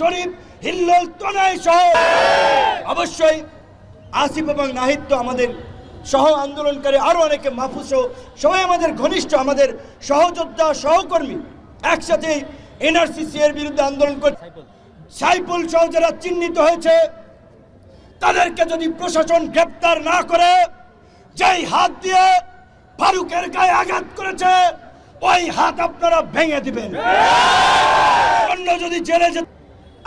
শরীফ, হিল্লোল, তনয় সহ অবশ্যই আসিফ এবং নাহিদ তো আমাদের সহ আন্দোলনকারী, আরো অনেকে, মাহফুজ সহ সবাই আমাদের ঘনিষ্ঠ, আমাদের সহযোদ্ধা, সহকর্মী। একসাথে এনআরসিসি এর বিরুদ্ধে আন্দোলন করে সাইফুল সহ যারা চিহ্নিত হয়েছে তাদেরকে যদি প্রশাসন গ্রেপ্তার না করে, যেই হাত দিয়ে ফারুকের গায়ে আঘাত করেছে ওই হাত আপনারা ভেঙে দিবেন। অন্য যদি জেলে যে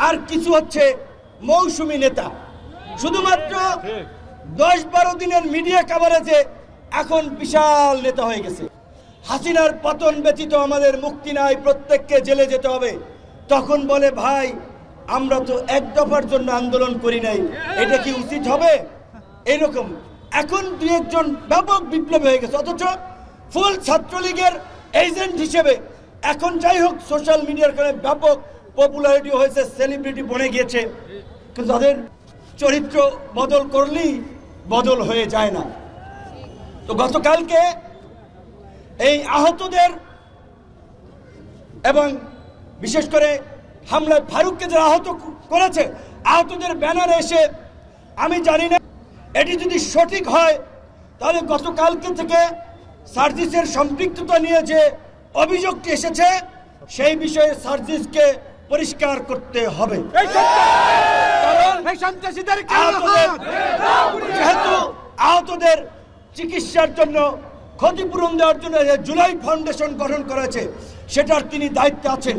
আর কিছু হচ্ছে মৌসুমী নেতা, শুধুমাত্র 10-12 দিনের মিডিয়া কভারেজে এখন বিশাল নেতা হয়ে গেছে। হাসিনার পতন ব্যতীত আমাদের মুক্তি নাই, প্রত্যেককে জেলে যেতে হবে। তখন বলে ভাই আমরা তো এক দফার জন্য আন্দোলন করি নাই, এটা কি উচিত হবে? এরকম এখন দুই একজন ব্যাপক বিপ্লব হয়ে গেছে, অথচ ফুল ছাত্রলীগের এজেন্ট হিসেবে এখন যাই হোক সোশ্যাল মিডিয়ার কারণে ব্যাপক পপুলারিটি হয়েছে, সেলিব্রিটি বনে গিয়েছে, কিন্তু তাদের চরিত্র বদল করলেই বদল হয়ে যায় না। তো গতকালকে এই আহতদের এবং বিশেষ করে হামলায় ফারুককে যারা আহত করেছে, আহতদের ব্যানারে এসে, আমি জানি না এটি যদি সঠিক হয় তাহলে গতকালকে থেকে সার্জিসের সম্পৃক্ততা নিয়ে যে অভিযোগটি এসেছে সেই বিষয়ে সার্জিসকে পরিষ্কার করতে হবে। যেহেতু আহতদের চিকিৎসার জন্য ক্ষতিপূরণ দেওয়ার জন্য জুলাই ফাউন্ডেশন গঠন করেছে, সেটার তিনি দায়িত্বে আছেন,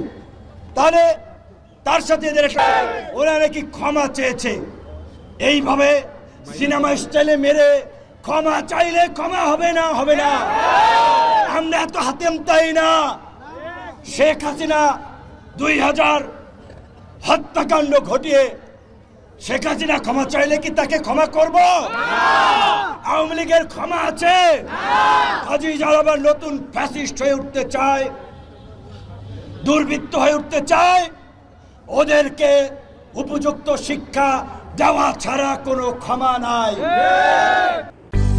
তাহলে তার সাথে এদের ওরা নাকি ক্ষমা চেয়েছে। এইভাবে সিনেমা স্টাইলে মেরে ক্ষমা চাইলে ক্ষমা হবে না, হবে না। আমরা এত হাতেম তাই না। শেখ হাসিনা 2000 হত্যাকাণ্ড ঘটিয়ে শেখ হাসিনা ক্ষমা চাইলে কি তাকে ক্ষমা করব? আওয়ামী লীগের ক্ষমা আছে? কাজী যারা আবার নতুন ফ্যাসিস্ট হয়ে উঠতে চায়, দুর্বৃত্ত হয়ে উঠতে চায়, ওদেরকে উপযুক্ত শিক্ষা দেওয়া ছাড়া কোনো ক্ষমা নাই।